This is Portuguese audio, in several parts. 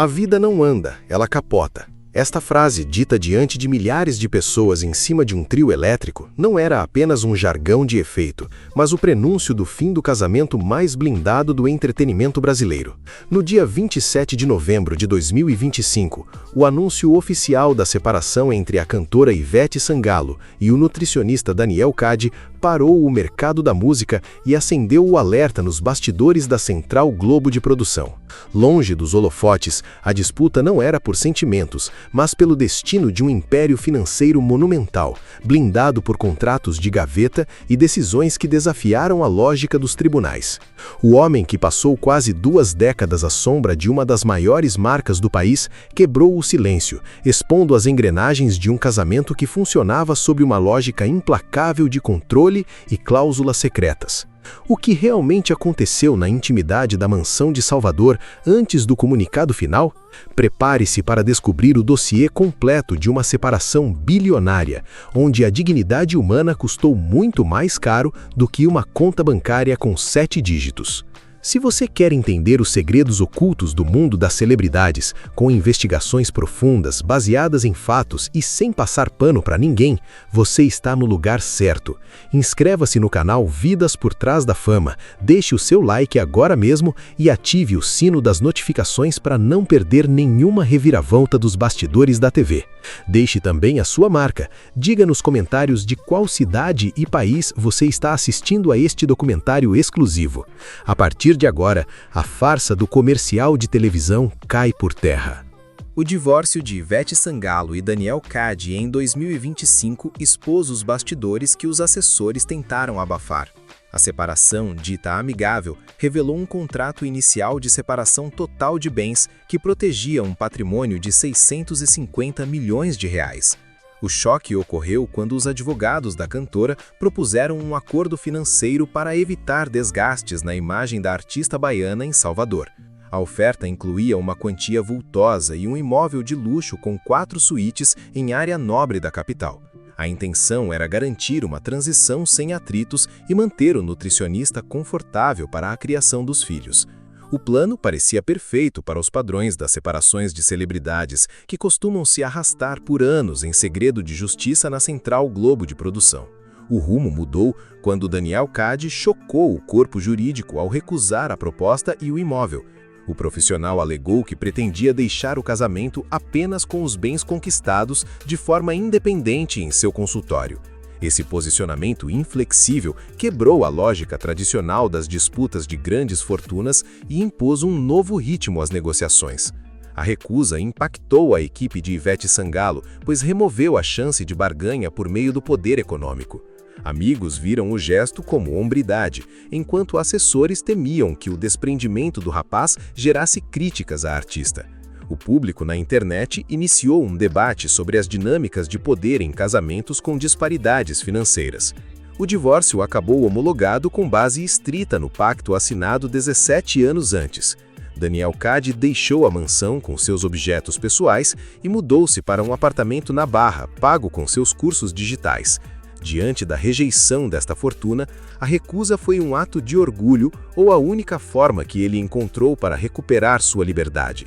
A vida não anda, ela capota. Esta frase, dita diante de milhares de pessoas em cima de um trio elétrico, não era apenas um jargão de efeito, mas o prenúncio do fim do casamento mais blindado do entretenimento brasileiro. No dia 27 de novembro de 2025, o anúncio oficial da separação entre a cantora Ivete Sangalo e o nutricionista Daniel Cade parou o mercado da música e acendeu o alerta nos bastidores da Central Globo de Produção. Longe dos holofotes, a disputa não era por sentimentos, mas pelo destino de um império financeiro monumental, blindado por contratos de gaveta e decisões que desafiaram a lógica dos tribunais. O homem que passou quase 2 décadas à sombra de uma das maiores marcas do país quebrou o silêncio, expondo as engrenagens de um casamento que funcionava sob uma lógica implacável de controle e cláusulas secretas. O que realmente aconteceu na intimidade da mansão de Salvador antes do comunicado final? Prepare-se para descobrir o dossiê completo de uma separação bilionária, onde a dignidade humana custou muito mais caro do que uma conta bancária com 7 dígitos. Se você quer entender os segredos ocultos do mundo das celebridades, com investigações profundas, baseadas em fatos e sem passar pano para ninguém, você está no lugar certo. Inscreva-se no canal Vidas por Trás da Fama, deixe o seu like agora mesmo e ative o sino das notificações para não perder nenhuma reviravolta dos bastidores da TV. Deixe também a sua marca. Diga nos comentários de qual cidade e país você está assistindo a este documentário exclusivo. A partir de agora, a farsa do comercial de televisão cai por terra. O divórcio de Ivete Sangalo e Daniel Cade em 2025 expôs os bastidores que os assessores tentaram abafar. A separação, dita amigável, revelou um contrato inicial de separação total de bens que protegia um patrimônio de 650 milhões de reais. O choque ocorreu quando os advogados da cantora propuseram um acordo financeiro para evitar desgastes na imagem da artista baiana em Salvador. A oferta incluía uma quantia vultosa e um imóvel de luxo com 4 suítes em área nobre da capital. A intenção era garantir uma transição sem atritos e manter o nutricionista confortável para a criação dos filhos. O plano parecia perfeito para os padrões das separações de celebridades, que costumam se arrastar por anos em segredo de justiça na Central Globo de Produção. O rumo mudou quando Daniel Cade chocou o corpo jurídico ao recusar a proposta e o imóvel. O profissional alegou que pretendia deixar o casamento apenas com os bens conquistados de forma independente em seu consultório. Esse posicionamento inflexível quebrou a lógica tradicional das disputas de grandes fortunas e impôs um novo ritmo às negociações. A recusa impactou a equipe de Ivete Sangalo, pois removeu a chance de barganha por meio do poder econômico. Amigos viram o gesto como hombridade, enquanto assessores temiam que o desprendimento do rapaz gerasse críticas à artista. O público na internet iniciou um debate sobre as dinâmicas de poder em casamentos com disparidades financeiras. O divórcio acabou homologado com base estrita no pacto assinado 17 anos antes. Daniel Cade deixou a mansão com seus objetos pessoais e mudou-se para um apartamento na Barra, pago com seus cursos digitais. Diante da rejeição desta fortuna, a recusa foi um ato de orgulho ou a única forma que ele encontrou para recuperar sua liberdade.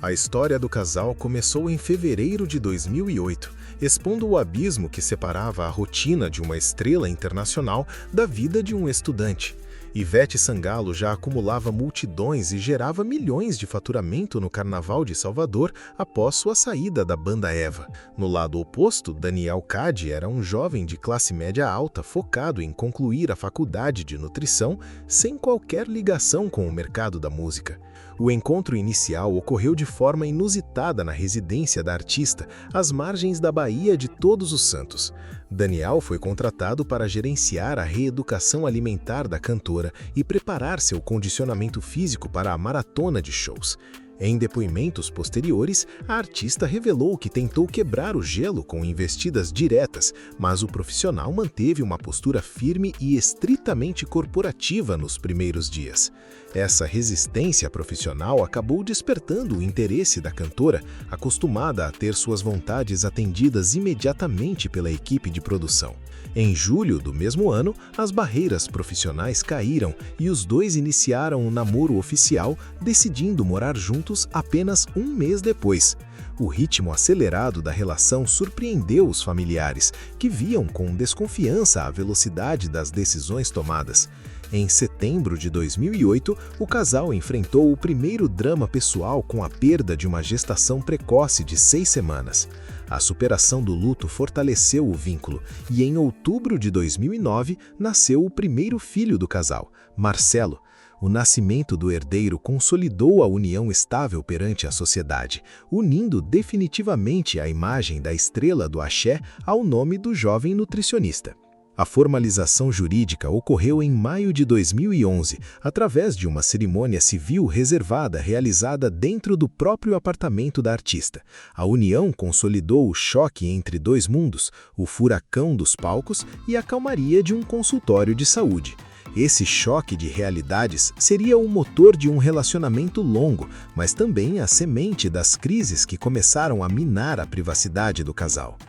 A história do casal começou em fevereiro de 2008, expondo o abismo que separava a rotina de uma estrela internacional da vida de um estudante. Ivete Sangalo já acumulava multidões e gerava milhões de faturamento no Carnaval de Salvador após sua saída da banda Eva. No lado oposto, Daniel Cade era um jovem de classe média alta focado em concluir a faculdade de nutrição sem qualquer ligação com o mercado da música. O encontro inicial ocorreu de forma inusitada na residência da artista, às margens da Baía de Todos os Santos. Daniel foi contratado para gerenciar a reeducação alimentar da cantora e preparar seu condicionamento físico para a maratona de shows. Em depoimentos posteriores, a artista revelou que tentou quebrar o gelo com investidas diretas, mas o profissional manteve uma postura firme e estritamente corporativa nos primeiros dias. Essa resistência profissional acabou despertando o interesse da cantora, acostumada a ter suas vontades atendidas imediatamente pela equipe de produção. Em julho do mesmo ano, as barreiras profissionais caíram e os dois iniciaram um namoro oficial, decidindo morar juntos apenas um mês depois. O ritmo acelerado da relação surpreendeu os familiares, que viam com desconfiança a velocidade das decisões tomadas. Em setembro de 2008, o casal enfrentou o primeiro drama pessoal com a perda de uma gestação precoce de 6 semanas. A superação do luto fortaleceu o vínculo e, em outubro de 2009, nasceu o primeiro filho do casal, Marcelo. O nascimento do herdeiro consolidou a união estável perante a sociedade, unindo definitivamente a imagem da estrela do axé ao nome do jovem nutricionista. A formalização jurídica ocorreu em maio de 2011, através de uma cerimônia civil reservada realizada dentro do próprio apartamento da artista. A união consolidou o choque entre dois mundos, o furacão dos palcos e a calmaria de um consultório de saúde. Esse choque de realidades seria o motor de um relacionamento longo, mas também a semente das crises que começaram a minar a privacidade do casal.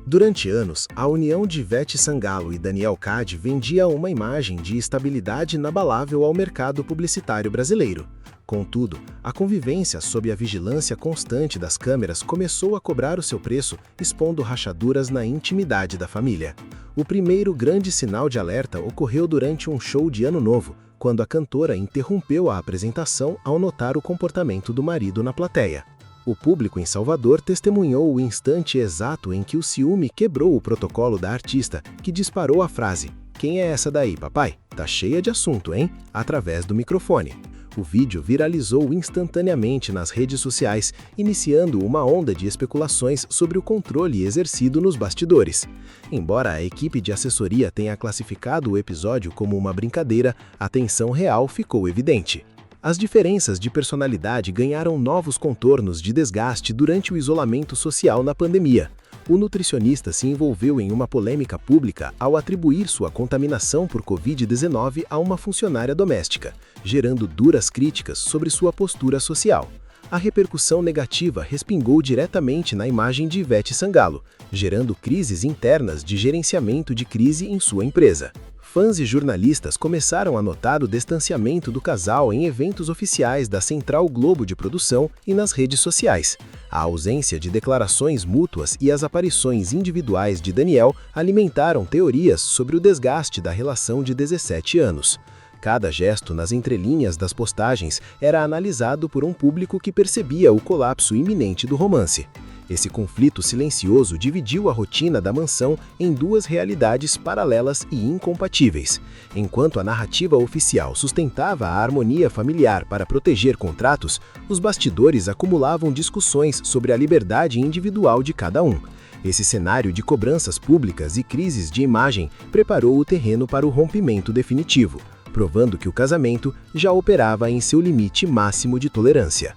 Durante anos, a união de Ivete Sangalo e Daniel Cade vendia uma imagem de estabilidade inabalável ao mercado publicitário brasileiro. Contudo, a convivência sob a vigilância constante das câmeras começou a cobrar o seu preço, expondo rachaduras na intimidade da família. O primeiro grande sinal de alerta ocorreu durante um show de Ano Novo, quando a cantora interrompeu a apresentação ao notar o comportamento do marido na plateia. O público em Salvador testemunhou o instante exato em que o ciúme quebrou o protocolo da artista, que disparou a frase "Quem é essa daí, papai? Tá cheia de assunto, hein?", através do microfone. O vídeo viralizou instantaneamente nas redes sociais, iniciando uma onda de especulações sobre o controle exercido nos bastidores. Embora a equipe de assessoria tenha classificado o episódio como uma brincadeira, a tensão real ficou evidente. As diferenças de personalidade ganharam novos contornos de desgaste durante o isolamento social na pandemia. O nutricionista se envolveu em uma polêmica pública ao atribuir sua contaminação por Covid-19 a uma funcionária doméstica, gerando duras críticas sobre sua postura social. A repercussão negativa respingou diretamente na imagem de Ivete Sangalo, gerando crises internas de gerenciamento de crise em sua empresa. Fãs e jornalistas começaram a notar o distanciamento do casal em eventos oficiais da Central Globo de Produção e nas redes sociais. A ausência de declarações mútuas e as aparições individuais de Daniel alimentaram teorias sobre o desgaste da relação de 17 anos. Cada gesto nas entrelinhas das postagens era analisado por um público que percebia o colapso iminente do romance. Esse conflito silencioso dividiu a rotina da mansão em duas realidades paralelas e incompatíveis. Enquanto a narrativa oficial sustentava a harmonia familiar para proteger contratos, os bastidores acumulavam discussões sobre a liberdade individual de cada um. Esse cenário de cobranças públicas e crises de imagem preparou o terreno para o rompimento definitivo, provando que o casamento já operava em seu limite máximo de tolerância.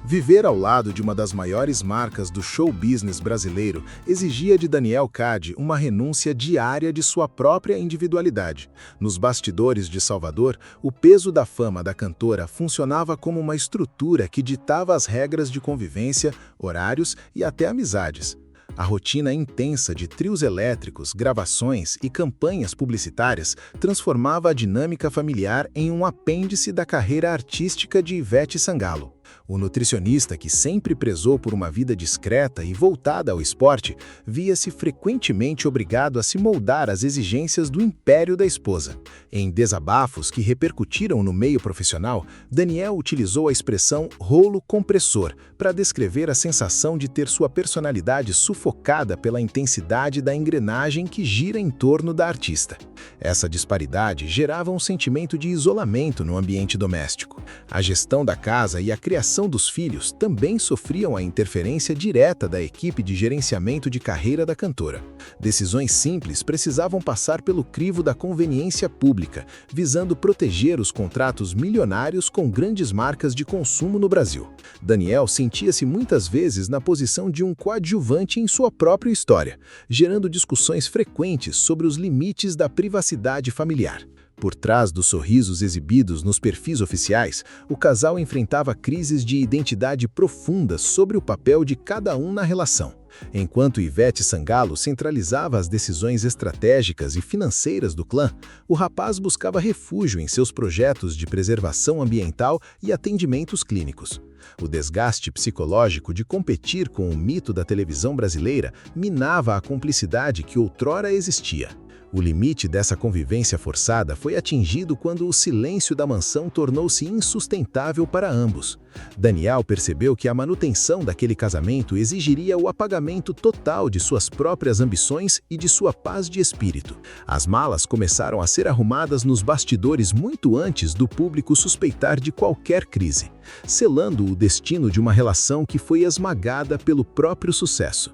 Viver ao lado de uma das maiores marcas do show business brasileiro exigia de Daniel Cade uma renúncia diária de sua própria individualidade. Nos bastidores de Salvador, o peso da fama da cantora funcionava como uma estrutura que ditava as regras de convivência, horários e até amizades. A rotina intensa de trios elétricos, gravações e campanhas publicitárias transformava a dinâmica familiar em um apêndice da carreira artística de Ivete Sangalo. O nutricionista, que sempre prezou por uma vida discreta e voltada ao esporte, via-se frequentemente obrigado a se moldar às exigências do império da esposa. Em desabafos que repercutiram no meio profissional, Daniel utilizou a expressão rolo compressor para descrever a sensação de ter sua personalidade sufocada pela intensidade da engrenagem que gira em torno da artista. Essa disparidade gerava um sentimento de isolamento no ambiente doméstico. A gestão da casa e a criação dos filhos também sofriam a interferência direta da equipe de gerenciamento de carreira da cantora. Decisões simples precisavam passar pelo crivo da conveniência pública, visando proteger os contratos milionários com grandes marcas de consumo no Brasil. Daniel sentia-se muitas vezes na posição de um coadjuvante em sua própria história, gerando discussões frequentes sobre os limites da privacidade familiar. Por trás dos sorrisos exibidos nos perfis oficiais, o casal enfrentava crises de identidade profundas sobre o papel de cada um na relação. Enquanto Ivete Sangalo centralizava as decisões estratégicas e financeiras do clã, o rapaz buscava refúgio em seus projetos de preservação ambiental e atendimentos clínicos. O desgaste psicológico de competir com o mito da televisão brasileira minava a cumplicidade que outrora existia. O limite dessa convivência forçada foi atingido quando o silêncio da mansão tornou-se insustentável para ambos. Daniel percebeu que a manutenção daquele casamento exigiria o apagamento total de suas próprias ambições e de sua paz de espírito. As malas começaram a ser arrumadas nos bastidores muito antes do público suspeitar de qualquer crise, selando o destino de uma relação que foi esmagada pelo próprio sucesso.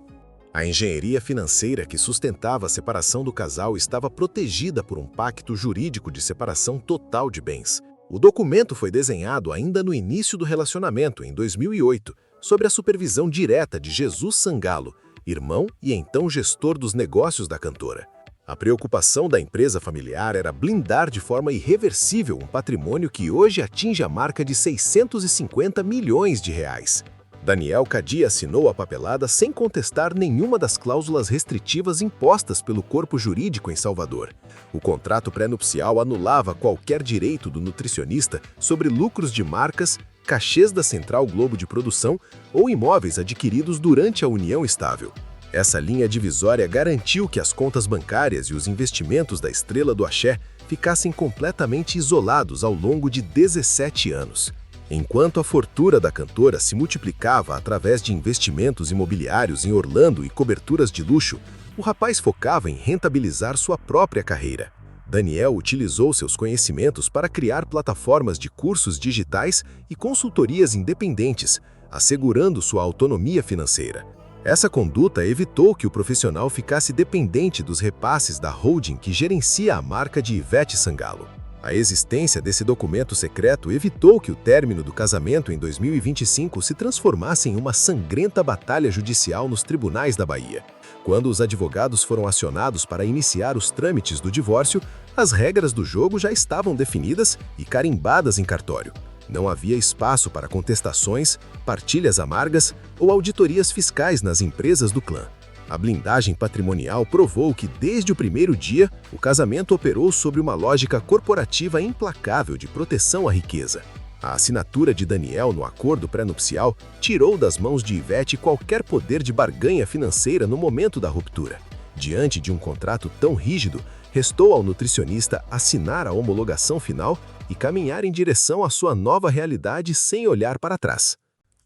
A engenharia financeira que sustentava a separação do casal estava protegida por um pacto jurídico de separação total de bens. O documento foi desenhado ainda no início do relacionamento, em 2008, sob a supervisão direta de Jesus Sangalo, irmão e então gestor dos negócios da cantora. A preocupação da empresa familiar era blindar de forma irreversível um patrimônio que hoje atinge a marca de 650 milhões de reais. Daniel Cadi assinou a papelada sem contestar nenhuma das cláusulas restritivas impostas pelo corpo jurídico em Salvador. O contrato pré-nupcial anulava qualquer direito do nutricionista sobre lucros de marcas, cachês da Central Globo de Produção ou imóveis adquiridos durante a união estável. Essa linha divisória garantiu que as contas bancárias e os investimentos da estrela do axé ficassem completamente isolados ao longo de 17 anos. Enquanto a fortuna da cantora se multiplicava através de investimentos imobiliários em Orlando e coberturas de luxo, o rapaz focava em rentabilizar sua própria carreira. Daniel utilizou seus conhecimentos para criar plataformas de cursos digitais e consultorias independentes, assegurando sua autonomia financeira. Essa conduta evitou que o profissional ficasse dependente dos repasses da holding que gerencia a marca de Ivete Sangalo. A existência desse documento secreto evitou que o término do casamento em 2025 se transformasse em uma sangrenta batalha judicial nos tribunais da Bahia. Quando os advogados foram acionados para iniciar os trâmites do divórcio, as regras do jogo já estavam definidas e carimbadas em cartório. Não havia espaço para contestações, partilhas amargas ou auditorias fiscais nas empresas do clã. A blindagem patrimonial provou que, desde o primeiro dia, o casamento operou sobre uma lógica corporativa implacável de proteção à riqueza. A assinatura de Daniel no acordo pré-nupcial tirou das mãos de Ivete qualquer poder de barganha financeira no momento da ruptura. Diante de um contrato tão rígido, restou ao nutricionista assinar a homologação final e caminhar em direção à sua nova realidade sem olhar para trás.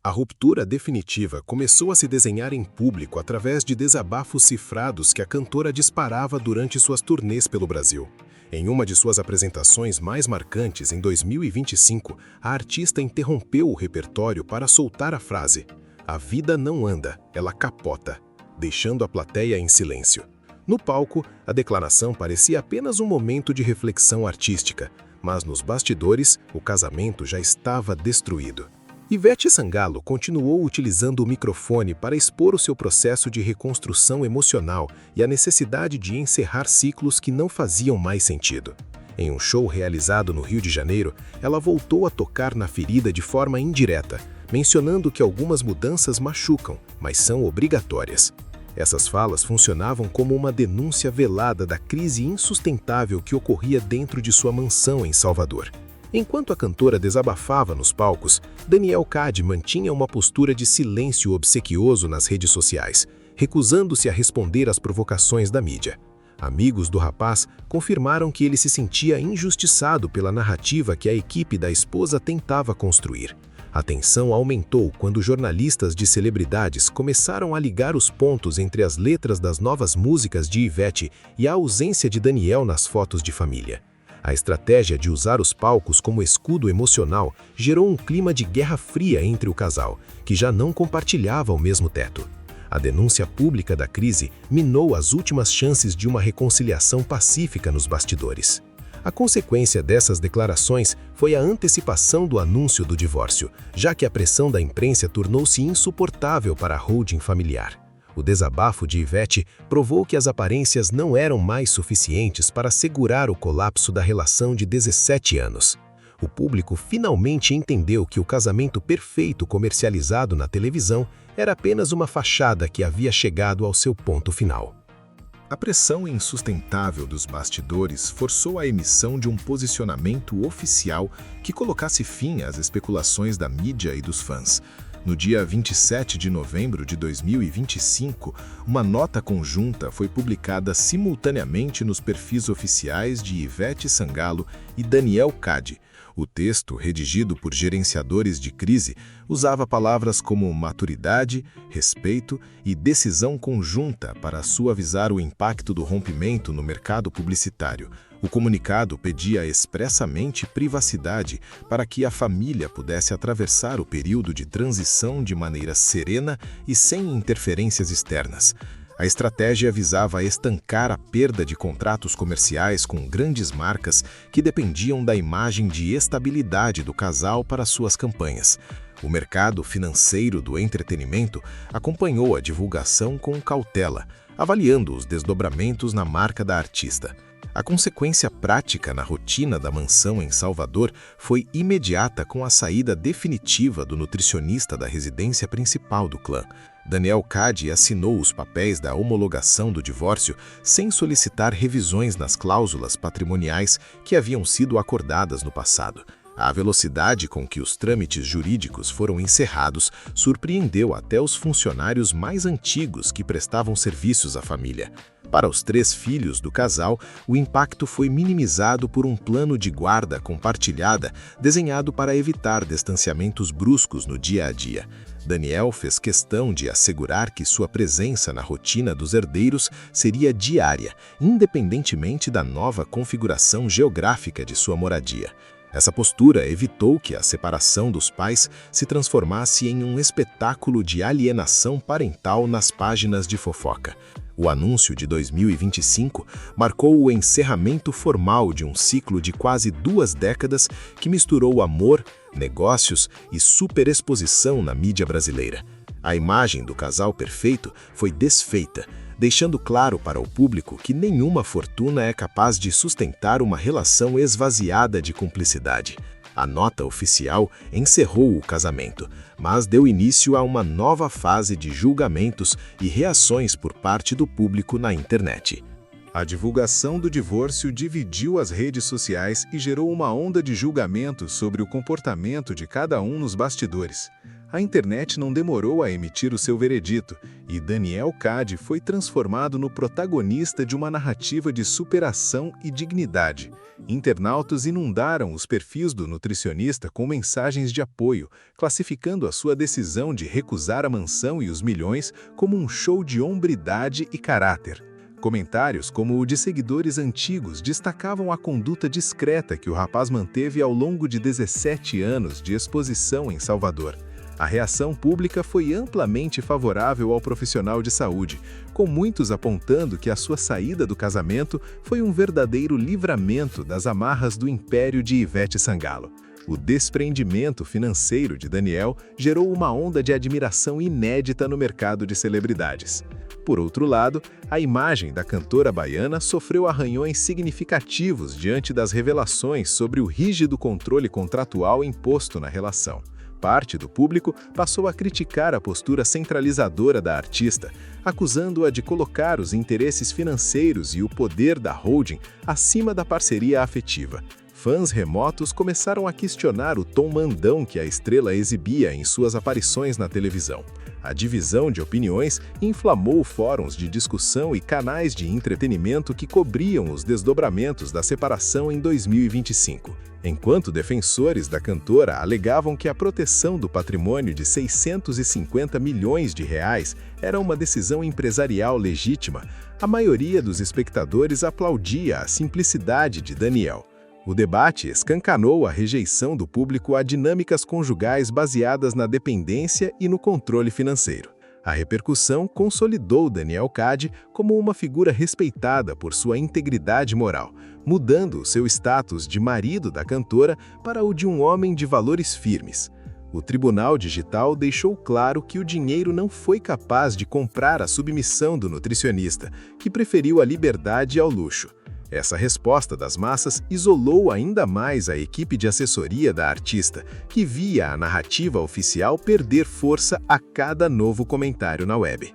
A ruptura definitiva começou a se desenhar em público através de desabafos cifrados que a cantora disparava durante suas turnês pelo Brasil. Em uma de suas apresentações mais marcantes, em 2025, a artista interrompeu o repertório para soltar a frase: "A vida não anda, ela capota", deixando a plateia em silêncio. No palco, a declaração parecia apenas um momento de reflexão artística, mas nos bastidores, o casamento já estava destruído. Ivete Sangalo continuou utilizando o microfone para expor o seu processo de reconstrução emocional e a necessidade de encerrar ciclos que não faziam mais sentido. Em um show realizado no Rio de Janeiro, ela voltou a tocar na ferida de forma indireta, mencionando que algumas mudanças machucam, mas são obrigatórias. Essas falas funcionavam como uma denúncia velada da crise insustentável que ocorria dentro de sua mansão em Salvador. Enquanto a cantora desabafava nos palcos, Daniel Cadi mantinha uma postura de silêncio obsequioso nas redes sociais, recusando-se a responder às provocações da mídia. Amigos do rapaz confirmaram que ele se sentia injustiçado pela narrativa que a equipe da esposa tentava construir. A tensão aumentou quando jornalistas de celebridades começaram a ligar os pontos entre as letras das novas músicas de Ivete e a ausência de Daniel nas fotos de família. A estratégia de usar os palcos como escudo emocional gerou um clima de guerra fria entre o casal, que já não compartilhava o mesmo teto. A denúncia pública da crise minou as últimas chances de uma reconciliação pacífica nos bastidores. A consequência dessas declarações foi a antecipação do anúncio do divórcio, já que a pressão da imprensa tornou-se insuportável para a holding familiar. O desabafo de Ivete provou que as aparências não eram mais suficientes para segurar o colapso da relação de 17 anos. O público finalmente entendeu que o casamento perfeito comercializado na televisão era apenas uma fachada que havia chegado ao seu ponto final. A pressão insustentável dos bastidores forçou a emissão de um posicionamento oficial que colocasse fim às especulações da mídia e dos fãs. No dia 27 de novembro de 2025, uma nota conjunta foi publicada simultaneamente nos perfis oficiais de Ivete Sangalo e Daniel Cade. O texto, redigido por gerenciadores de crise, usava palavras como maturidade, respeito e decisão conjunta para suavizar o impacto do rompimento no mercado publicitário. O comunicado pedia expressamente privacidade para que a família pudesse atravessar o período de transição de maneira serena e sem interferências externas. A estratégia visava estancar a perda de contratos comerciais com grandes marcas que dependiam da imagem de estabilidade do casal para suas campanhas. O mercado financeiro do entretenimento acompanhou a divulgação com cautela, avaliando os desdobramentos na marca da artista. A consequência prática na rotina da mansão em Salvador foi imediata com a saída definitiva do nutricionista da residência principal do clã. Daniel Cade assinou os papéis da homologação do divórcio sem solicitar revisões nas cláusulas patrimoniais que haviam sido acordadas no passado. A velocidade com que os trâmites jurídicos foram encerrados surpreendeu até os funcionários mais antigos que prestavam serviços à família. Para os 3 filhos do casal, o impacto foi minimizado por um plano de guarda compartilhada desenhado para evitar distanciamentos bruscos no dia a dia. Daniel fez questão de assegurar que sua presença na rotina dos herdeiros seria diária, independentemente da nova configuração geográfica de sua moradia. Essa postura evitou que a separação dos pais se transformasse em um espetáculo de alienação parental nas páginas de fofoca. O anúncio de 2025 marcou o encerramento formal de um ciclo de quase 2 décadas que misturou amor, negócios e superexposição na mídia brasileira. A imagem do casal perfeito foi desfeita, deixando claro para o público que nenhuma fortuna é capaz de sustentar uma relação esvaziada de cumplicidade. A nota oficial encerrou o casamento, mas deu início a uma nova fase de julgamentos e reações por parte do público na internet. A divulgação do divórcio dividiu as redes sociais e gerou uma onda de julgamentos sobre o comportamento de cada um nos bastidores. A internet não demorou a emitir o seu veredito, e Daniel Cade foi transformado no protagonista de uma narrativa de superação e dignidade. Internautas inundaram os perfis do nutricionista com mensagens de apoio, classificando a sua decisão de recusar a mansão e os milhões como um show de hombridade e caráter. Comentários como o de seguidores antigos destacavam a conduta discreta que o rapaz manteve ao longo de 17 anos de exposição em Salvador. A reação pública foi amplamente favorável ao profissional de saúde, com muitos apontando que a sua saída do casamento foi um verdadeiro livramento das amarras do império de Ivete Sangalo. O desprendimento financeiro de Daniel gerou uma onda de admiração inédita no mercado de celebridades. Por outro lado, a imagem da cantora baiana sofreu arranhões significativos diante das revelações sobre o rígido controle contratual imposto na relação. Parte do público passou a criticar a postura centralizadora da artista, acusando-a de colocar os interesses financeiros e o poder da holding acima da parceria afetiva. Fãs remotos começaram a questionar o tom mandão que a estrela exibia em suas aparições na televisão. A divisão de opiniões inflamou fóruns de discussão e canais de entretenimento que cobriam os desdobramentos da separação em 2025. Enquanto defensores da cantora alegavam que a proteção do patrimônio de 650 milhões de reais era uma decisão empresarial legítima, a maioria dos espectadores aplaudia a simplicidade de Daniel. O debate escancarou a rejeição do público a dinâmicas conjugais baseadas na dependência e no controle financeiro. A repercussão consolidou Daniel Cade como uma figura respeitada por sua integridade moral, mudando o seu status de marido da cantora para o de um homem de valores firmes. O Tribunal Digital deixou claro que o dinheiro não foi capaz de comprar a submissão do nutricionista, que preferiu a liberdade ao luxo. Essa resposta das massas isolou ainda mais a equipe de assessoria da artista, que via a narrativa oficial perder força a cada novo comentário na web.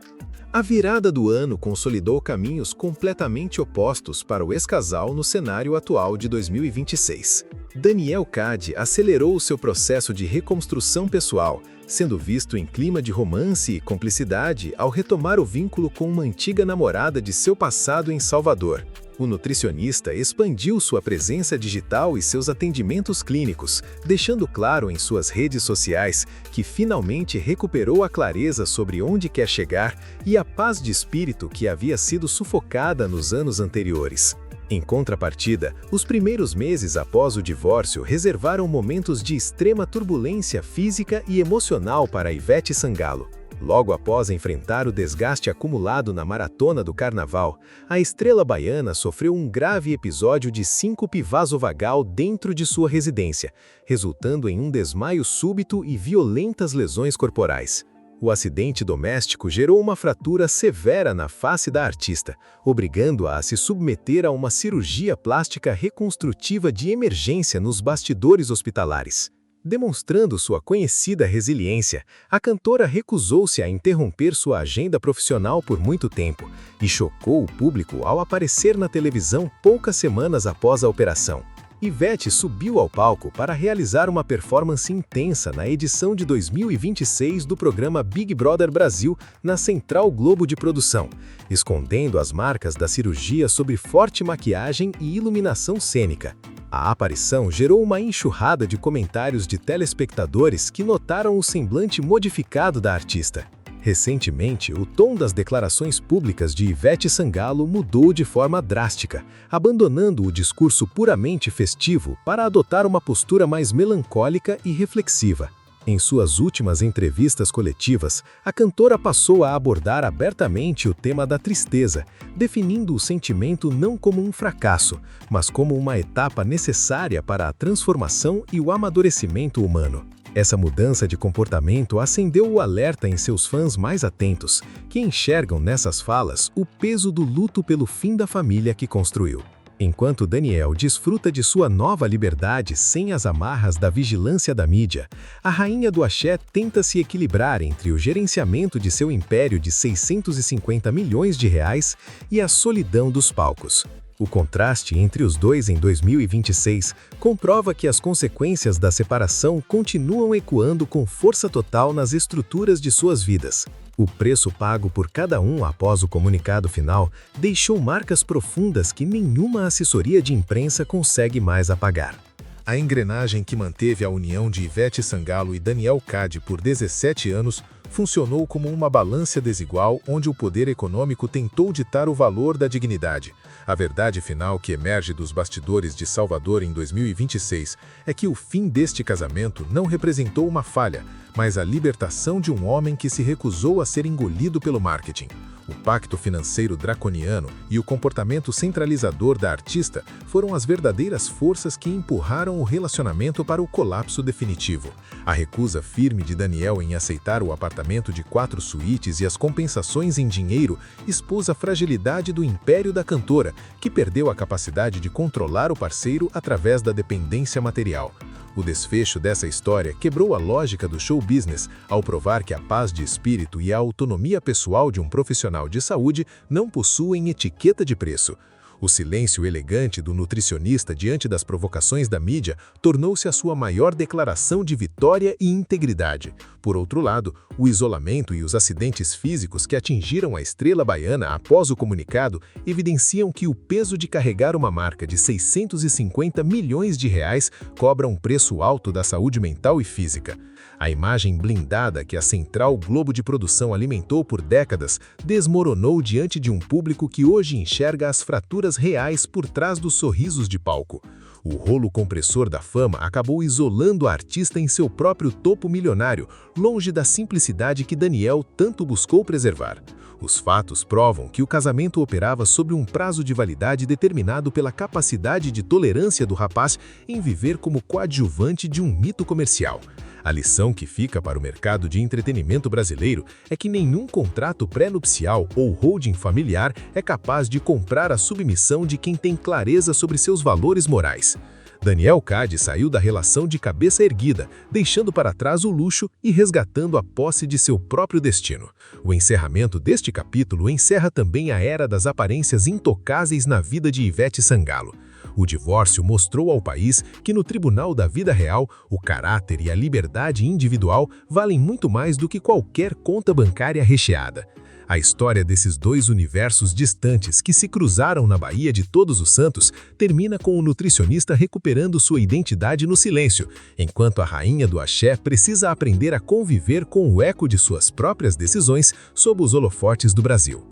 A virada do ano consolidou caminhos completamente opostos para o ex-casal no cenário atual de 2026. Daniel Cade acelerou seu processo de reconstrução pessoal, sendo visto em clima de romance e cumplicidade ao retomar o vínculo com uma antiga namorada de seu passado em Salvador. O nutricionista expandiu sua presença digital e seus atendimentos clínicos, deixando claro em suas redes sociais que finalmente recuperou a clareza sobre onde quer chegar e a paz de espírito que havia sido sufocada nos anos anteriores. Em contrapartida, os primeiros meses após o divórcio reservaram momentos de extrema turbulência física e emocional para Ivete Sangalo. Logo após enfrentar o desgaste acumulado na maratona do carnaval, a estrela baiana sofreu um grave episódio de síncope vasovagal dentro de sua residência, resultando em um desmaio súbito e violentas lesões corporais. O acidente doméstico gerou uma fratura severa na face da artista, obrigando-a a se submeter a uma cirurgia plástica reconstrutiva de emergência nos bastidores hospitalares. Demonstrando sua conhecida resiliência, a cantora recusou-se a interromper sua agenda profissional por muito tempo e chocou o público ao aparecer na televisão poucas semanas após a operação. Ivete subiu ao palco para realizar uma performance intensa na edição de 2026 do programa Big Brother Brasil na Central Globo de Produção, escondendo as marcas da cirurgia sob forte maquiagem e iluminação cênica. A aparição gerou uma enxurrada de comentários de telespectadores que notaram o semblante modificado da artista. Recentemente, o tom das declarações públicas de Ivete Sangalo mudou de forma drástica, abandonando o discurso puramente festivo para adotar uma postura mais melancólica e reflexiva. Em suas últimas entrevistas coletivas, a cantora passou a abordar abertamente o tema da tristeza, definindo o sentimento não como um fracasso, mas como uma etapa necessária para a transformação e o amadurecimento humano. Essa mudança de comportamento acendeu o alerta em seus fãs mais atentos, que enxergam nessas falas o peso do luto pelo fim da família que construiu. Enquanto Daniel desfruta de sua nova liberdade sem as amarras da vigilância da mídia, a rainha do axé tenta se equilibrar entre o gerenciamento de seu império de 650 milhões de reais e a solidão dos palcos. O contraste entre os dois em 2026 comprova que as consequências da separação continuam ecoando com força total nas estruturas de suas vidas. O preço pago por cada um após o comunicado final deixou marcas profundas que nenhuma assessoria de imprensa consegue mais apagar. A engrenagem que manteve a união de Ivete Sangalo e Daniel Cade por 17 anos funcionou como uma balança desigual onde o poder econômico tentou ditar o valor da dignidade. A verdade final que emerge dos bastidores de Salvador em 2026 é que o fim deste casamento não representou uma falha, mas a libertação de um homem que se recusou a ser engolido pelo marketing. O pacto financeiro draconiano e o comportamento centralizador da artista foram as verdadeiras forças que empurraram o relacionamento para o colapso definitivo. A recusa firme de Daniel em aceitar o apartamento de 4 suítes e as compensações em dinheiro expôs a fragilidade do império da cantora, que perdeu a capacidade de controlar o parceiro através da dependência material. O desfecho dessa história quebrou a lógica do show business ao provar que a paz de espírito e a autonomia pessoal de um profissional de saúde não possuem etiqueta de preço. O silêncio elegante do nutricionista diante das provocações da mídia tornou-se a sua maior declaração de vitória e integridade. Por outro lado, o isolamento e os acidentes físicos que atingiram a estrela baiana após o comunicado evidenciam que o peso de carregar uma marca de 650 milhões de reais cobra um preço alto da saúde mental e física. A imagem blindada que a Central Globo de Produção alimentou por décadas desmoronou diante de um público que hoje enxerga as fraturas reais por trás dos sorrisos de palco. O rolo compressor da fama acabou isolando a artista em seu próprio topo milionário, longe da simplicidade que Daniel tanto buscou preservar. Os fatos provam que o casamento operava sobre um prazo de validade determinado pela capacidade de tolerância do rapaz em viver como coadjuvante de um mito comercial. A lição que fica para o mercado de entretenimento brasileiro é que nenhum contrato pré-nupcial ou holding familiar é capaz de comprar a submissão de quem tem clareza sobre seus valores morais. Daniel Cade saiu da relação de cabeça erguida, deixando para trás o luxo e resgatando a posse de seu próprio destino. O encerramento deste capítulo encerra também a era das aparências intocáveis na vida de Ivete Sangalo. O divórcio mostrou ao país que no tribunal da vida real, o caráter e a liberdade individual valem muito mais do que qualquer conta bancária recheada. A história desses dois universos distantes que se cruzaram na Baía de Todos os Santos termina com o nutricionista recuperando sua identidade no silêncio, enquanto a rainha do axé precisa aprender a conviver com o eco de suas próprias decisões sob os holofotes do Brasil.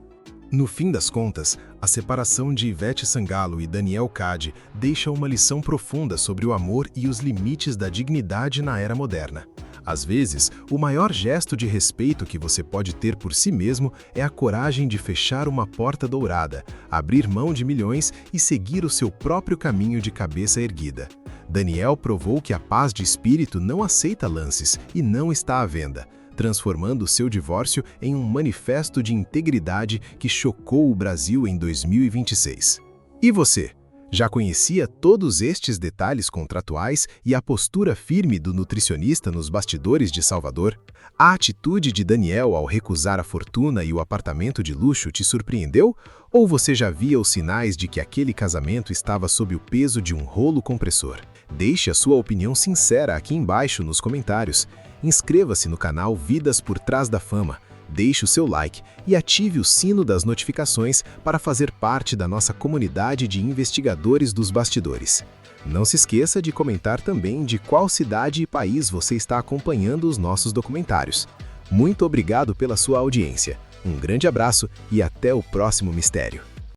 No fim das contas, a separação de Ivete Sangalo e Daniel Cade deixa uma lição profunda sobre o amor e os limites da dignidade na era moderna. Às vezes, o maior gesto de respeito que você pode ter por si mesmo é a coragem de fechar uma porta dourada, abrir mão de milhões e seguir o seu próprio caminho de cabeça erguida. Daniel provou que a paz de espírito não aceita lances e não está à venda, transformando seu divórcio em um manifesto de integridade que chocou o Brasil em 2026. E você? Já conhecia todos estes detalhes contratuais e a postura firme do nutricionista nos bastidores de Salvador? A atitude de Daniel ao recusar a fortuna e o apartamento de luxo te surpreendeu? Ou você já via os sinais de que aquele casamento estava sob o peso de um rolo compressor? Deixe a sua opinião sincera aqui embaixo nos comentários. Inscreva-se no canal Vidas por Trás da Fama. Deixe o seu like e ative o sino das notificações para fazer parte da nossa comunidade de investigadores dos bastidores. Não se esqueça de comentar também de qual cidade e país você está acompanhando os nossos documentários. Muito obrigado pela sua audiência. Um grande abraço e até o próximo mistério.